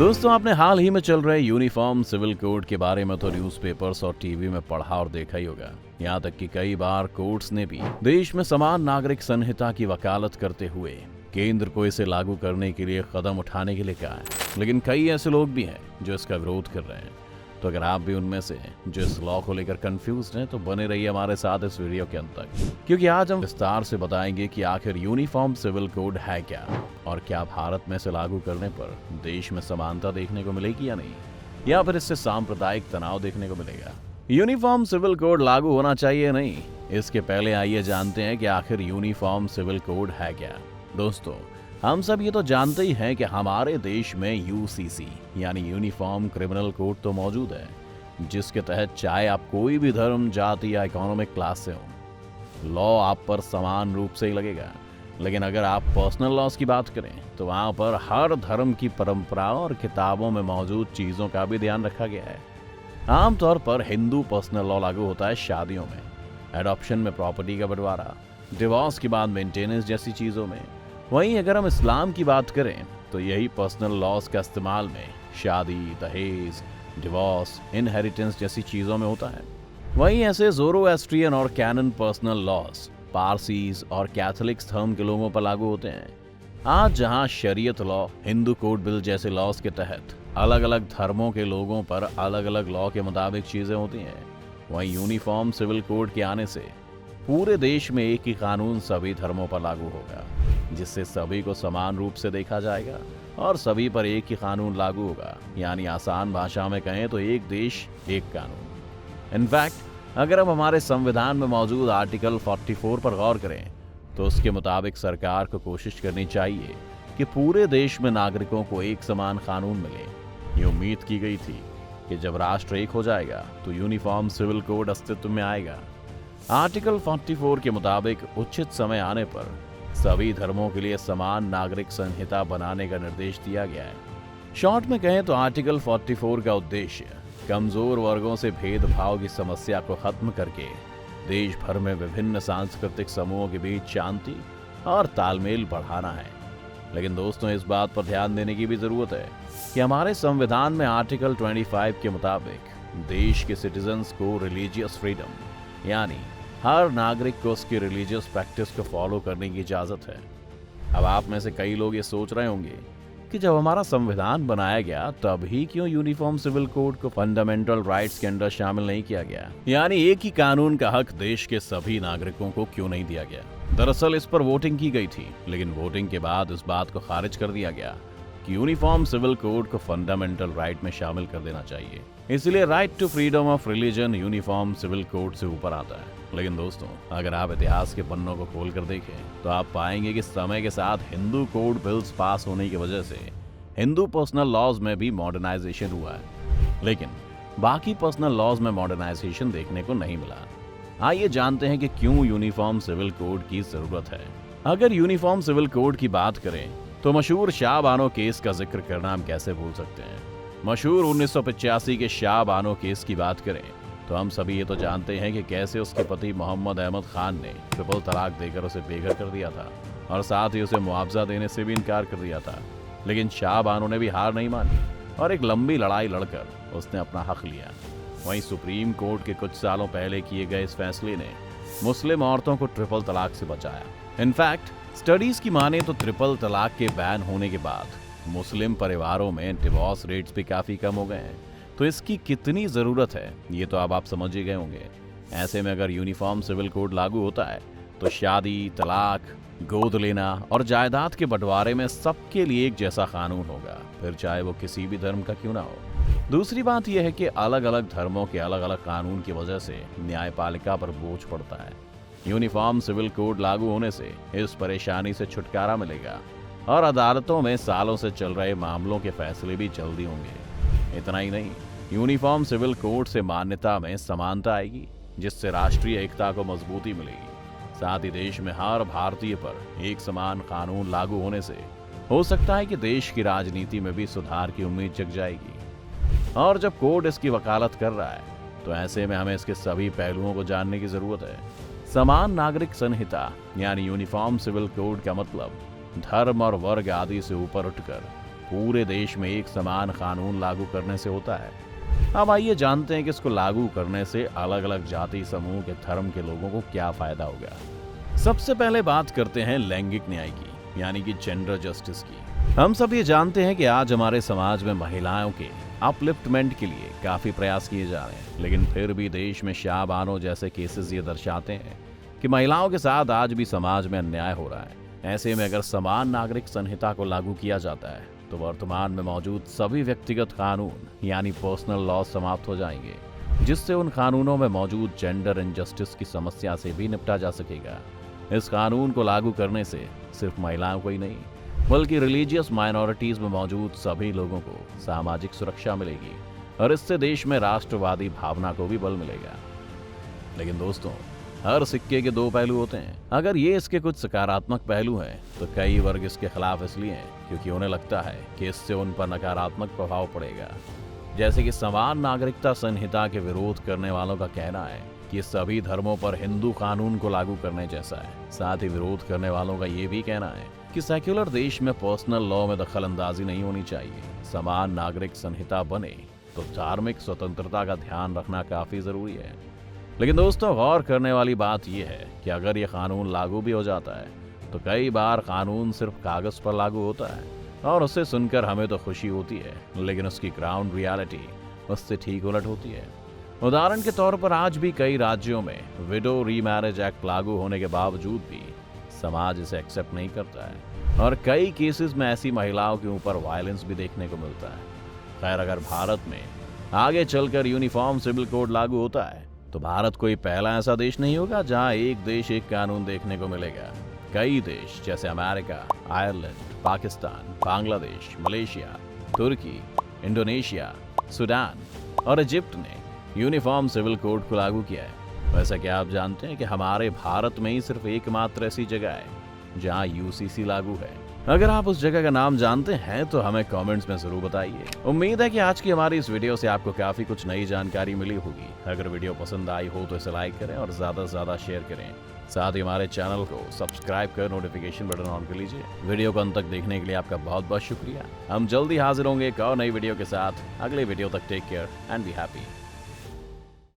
दोस्तों, आपने हाल ही में चल रहे यूनिफॉर्म सिविल कोड के बारे में तो न्यूज़पेपर्स और टीवी में पढ़ा और देखा ही होगा। यहाँ तक कि कई बार कोर्ट्स ने भी देश में समान नागरिक संहिता की वकालत करते हुए केंद्र को इसे लागू करने के लिए कदम उठाने के लिए कहा है। लेकिन कई ऐसे लोग भी हैं जो इसका विरोध कर रहे हैं। तो अगर आप भी उनमें से जो इस लॉ को लेकर कंफ्यूज हैं तो बने रहिए हमारे साथ इस वीडियो के अंत तक, क्योंकि आज हम विस्तार से बताएंगे कि आखिर यूनिफॉर्म सिविल कोड है क्या और क्या भारत में इसे लागू करने पर देश में समानता देखने को मिलेगी या नहीं, या फिर इससे सांप्रदायिक तनाव देखने को मिलेगा। यूनिफॉर्म सिविल कोड लागू होना चाहिए या नहीं, इसके पहले आइए जानते हैं कि आखिर यूनिफॉर्म सिविल कोड है क्या। दोस्तों, हम सब ये तो जानते ही हैं कि हमारे देश में यूसीसी यानी यूनिफॉर्म क्रिमिनल कोड तो मौजूद है, जिसके तहत चाहे आप कोई भी धर्म, जाति या इकोनॉमिक क्लास से हो, लॉ आप पर समान रूप से ही लगेगा। लेकिन अगर आप पर्सनल लॉज की बात करें तो वहाँ पर हर धर्म की परंपराओं और किताबों में मौजूद चीज़ों का भी ध्यान रखा गया है। आमतौर पर हिंदू पर्सनल लॉ लागू होता है शादियों में, एडॉप्शन में, प्रॉपर्टी का बंटवारा, डिवोर्स के बाद मेंटेनेंस जैसी चीज़ों में। वहीं अगर हम इस्लाम की बात करें तो यही पर्सनल लॉज का इस्तेमाल में शादी, दहेज, डिवोर्स, इनहेरिटेंस जैसी चीज़ों में होता है। वहीं ऐसे ज़ोरोएस्ट्रियन और कैनन पर्सनल लॉज पारसीज और कैथोलिक्स धर्म के लोगों पर लागू होते हैं। आज जहां शरीयत लॉ, हिंदू कोड बिल जैसे लॉज के तहत अलग अलग धर्मों के लोगों पर अलग अलग लॉ के मुताबिक चीज़ें होती हैं, वहीं यूनिफॉर्म सिविल कोड के आने से पूरे देश में एक ही कानून सभी धर्मों पर लागू होगा, जिससे सभी को समान रूप से देखा जाएगा और सभी पर एक ही कानून लागू होगा। यानी आसान भाषा में कहें तो एक देश एक कानून। इनफैक्ट अगर हम हमारे संविधान में मौजूद आर्टिकल 44 पर गौर करें तो उसके मुताबिक सरकार को कोशिश करनी चाहिए कि पूरे देश में नागरिकों को एक समान कानून मिले। ये उम्मीद की गई थी कि जब राष्ट्र एक हो जाएगा तो यूनिफॉर्म सिविल कोड अस्तित्व में आएगा। आर्टिकल 44 के मुताबिक उचित समय आने पर सभी धर्मों के लिए समान नागरिक संहिता बनाने का निर्देश दिया गया है। शॉर्ट में कहें तो आर्टिकल 44 का उद्देश्य कमजोर वर्गों से भेदभाव की समस्या को खत्म करके देश भर में विभिन्न सांस्कृतिक समूहों के बीच शांति और तालमेल बढ़ाना है। लेकिन दोस्तों, इस बात पर ध्यान देने की भी जरूरत है कि हमारे संविधान में आर्टिकल 25 के मुताबिक देश के सिटीजन्स को रिलीजियस फ्रीडम यानी हर नागरिक को उसकी रिलीजियस प्रैक्टिस को फॉलो करने की इजाजत है। अब आप में से कई लोग ये सोच रहे होंगे कि जब हमारा संविधान बनाया गया तब ही क्यों यूनिफॉर्म सिविल कोड को फंडामेंटल राइट्स के अंदर शामिल नहीं किया गया, यानी एक ही कानून का हक देश के सभी नागरिकों को क्यों नहीं दिया गया। दरअसल इस पर वोटिंग की गई थी, लेकिन वोटिंग के बाद इस बात को खारिज कर दिया गया कि यूनिफॉर्म सिविल कोड को फंडामेंटल राइट में शामिल कर देना चाहिए। इसलिए right to freedom of religion uniform civil code से ऊपर आता है। लेकिन दोस्तों, अगर आप इतिहास के पन्नों को खोल कर देखें तो आप पाएंगे कि समय के साथ हिंदू कोड बिल्स पास होने की वजह से हिंदू पर्सनल लॉज में भी मॉडर्नाइजेशन हुआ है, लेकिन बाकी पर्सनल लॉज में मॉडर्नाइजेशन देखने को नहीं मिला। आइए जानते हैं कि क्यों यूनिफॉर्म सिविल कोड की जरूरत है। अगर यूनिफॉर्म सिविल कोड की बात करें तो मशहूर शाह बानो केस का जिक्र करना हम कैसे भूल सकते हैं। मशहूर 1985 के शाह बानो केस की बात करें तो हम सभी ये तो जानते हैं कि कैसे उसके पति मोहम्मद अहमद खान ने ट्रिपल तलाक देकर उसे बेघर कर दिया था और साथ ही उसे मुआवजा देने से भी इनकार कर दिया था। लेकिन शाह बानो ने भी हार नहीं मानी और एक लंबी लड़ाई लड़कर उसने अपना हक लिया। वहीं सुप्रीम कोर्ट के कुछ सालों पहले किए गए इस फैसले ने मुस्लिम औरतों को ट्रिपल तलाक से बचाया। इनफैक्ट स्टडीज की माने तो ट्रिपल तलाक के बैन होने के बाद मुस्लिम परिवारों में डिवोर्स रेट्स भी काफी कम हो गए हैं। तो इसकी कितनी जरूरत है ये तो अब आप समझ ही गए होंगे। ऐसे में अगर यूनिफॉर्म सिविल कोड लागू होता है तो शादी, तलाक, गोद लेना और जायदाद के बंटवारे में सबके लिए एक जैसा कानून होगा, फिर चाहे वो किसी भी धर्म का क्यों ना हो। दूसरी बात यह है कि अलग अलग धर्मों के अलग अलग कानून की वजह से न्यायपालिका पर बोझ पड़ता है। यूनिफॉर्म सिविल कोड लागू होने से इस परेशानी से छुटकारा मिलेगा और अदालतों में सालों से चल रहे मामलों के फैसले भी जल्दी होंगे। इतना ही नहीं, यूनिफॉर्म सिविल कोड से मान्यता में समानता आएगी, जिससे राष्ट्रीय एकता को मजबूती मिलेगी। साथ ही देश में हर भारतीय पर एक समान कानून लागू होने से हो सकता है कि देश की राजनीति में भी सुधार की उम्मीद जग जाएगी। और जब कोर्ट इसकी वकालत कर रहा है तो ऐसे में हमें इसके सभी पहलुओं को जानने की जरूरत है। समान नागरिक संहिता यानी यूनिफॉर्म सिविल कोड का मतलब धर्म और वर्ग आदि से ऊपर उठकर पूरे देश में एक समान कानून लागू करने से होता है। अब आइए जानते हैं कि इसको लागू करने से अलग अलग जाति समूह के धर्म के लोगों को क्या फायदा होगा। सबसे पहले बात करते हैं लैंगिक न्याय की, यानी कि जेंडर जस्टिस की। हम सब ये जानते हैं कि आज हमारे समाज में महिलाओं के अपलिफ्टमेंट के लिए काफी प्रयास किए जा रहे हैं, लेकिन फिर भी देश में शाह बानो जैसे केसेस ये दर्शाते हैं कि महिलाओं के साथ आज भी समाज में अन्याय हो रहा है। ऐसे में अगर समान नागरिक संहिता को लागू किया जाता है तो वर्तमान में मौजूद सभी व्यक्तिगत कानून यानी पर्सनल लॉ समाप्त हो जाएंगे, जिससे उन कानूनों में मौजूद जेंडर इनजस्टिस की समस्या से भी निपटा जा सकेगा। इस कानून को लागू करने से सिर्फ महिलाओं को ही नहीं बल्कि रिलीजियस माइनॉरिटीज में मौजूद सभी लोगों को सामाजिक सुरक्षा मिलेगी और इससे देश में राष्ट्रवादी भावना को भी बल मिलेगा। लेकिन दोस्तों, हर सिक्के के दो पहलू होते हैं। अगर ये इसके कुछ सकारात्मक पहलू हैं तो कई वर्ग इसके खिलाफ इसलिए हैं क्योंकि उन्हें लगता है कि इससे उन पर नकारात्मक प्रभाव पड़ेगा। जैसे कि समान नागरिकता संहिता के विरोध करने वालों का कहना है कि ये सभी धर्मों पर हिंदू कानून को लागू करने जैसा है। साथ ही विरोध करने वालों का ये भी कहना है कि सेक्युलर देश में पर्सनल लॉ में दखल अंदाजी नहीं होनी चाहिए। समान नागरिक संहिता बने तो धार्मिक स्वतंत्रता का ध्यान रखना काफी जरूरी है। लेकिन दोस्तों, गौर करने वाली बात यह है कि अगर यह कानून लागू भी हो जाता है तो कई बार कानून सिर्फ कागज पर लागू होता है और उसे सुनकर हमें तो खुशी होती है, लेकिन उसकी ग्राउंड रियलिटी उससे ठीक उलट होती है। उदाहरण के तौर पर आज भी कई राज्यों में विडो रीमैरिज एक्ट लागू होने के बावजूद भी समाज इसे एक्सेप्ट नहीं करता है और कई केसेस में ऐसी महिलाओं के ऊपर वायलेंस भी देखने को मिलता है। खैर, अगर भारत में आगे चलकर यूनिफॉर्म सिविल कोड लागू होता है तो भारत कोई पहला ऐसा देश नहीं होगा जहां एक देश एक कानून देखने को मिलेगा। कई देश जैसे America, Ireland, Pakistan, Bangladesh, Malaysia, तुर्की, इंडोनेशिया, सूडान और इजिप्ट ने यूनिफॉर्म सिविल कोड को लागू किया है। वैसे क्या आप जानते हैं कि हमारे भारत में ही सिर्फ एकमात्र ऐसी जगह है जहां यूसीसी लागू है? अगर आप उस जगह का नाम जानते हैं तो हमें कमेंट्स में जरूर बताइए। उम्मीद है कि आज की हमारी इस वीडियो से आपको काफी कुछ नई जानकारी मिली होगी। अगर वीडियो पसंद आई हो तो इसे लाइक करें और ज्यादा से ज्यादा शेयर करें। साथ ही हमारे चैनल को सब्सक्राइब कर नोटिफिकेशन बटन ऑन कर लीजिए। वीडियो को अंत तक देखने के लिए आपका बहुत बहुत शुक्रिया। हम जल्दी हाजिर होंगे एक और नई वीडियो के साथ। अगले वीडियो तक take care and be happy.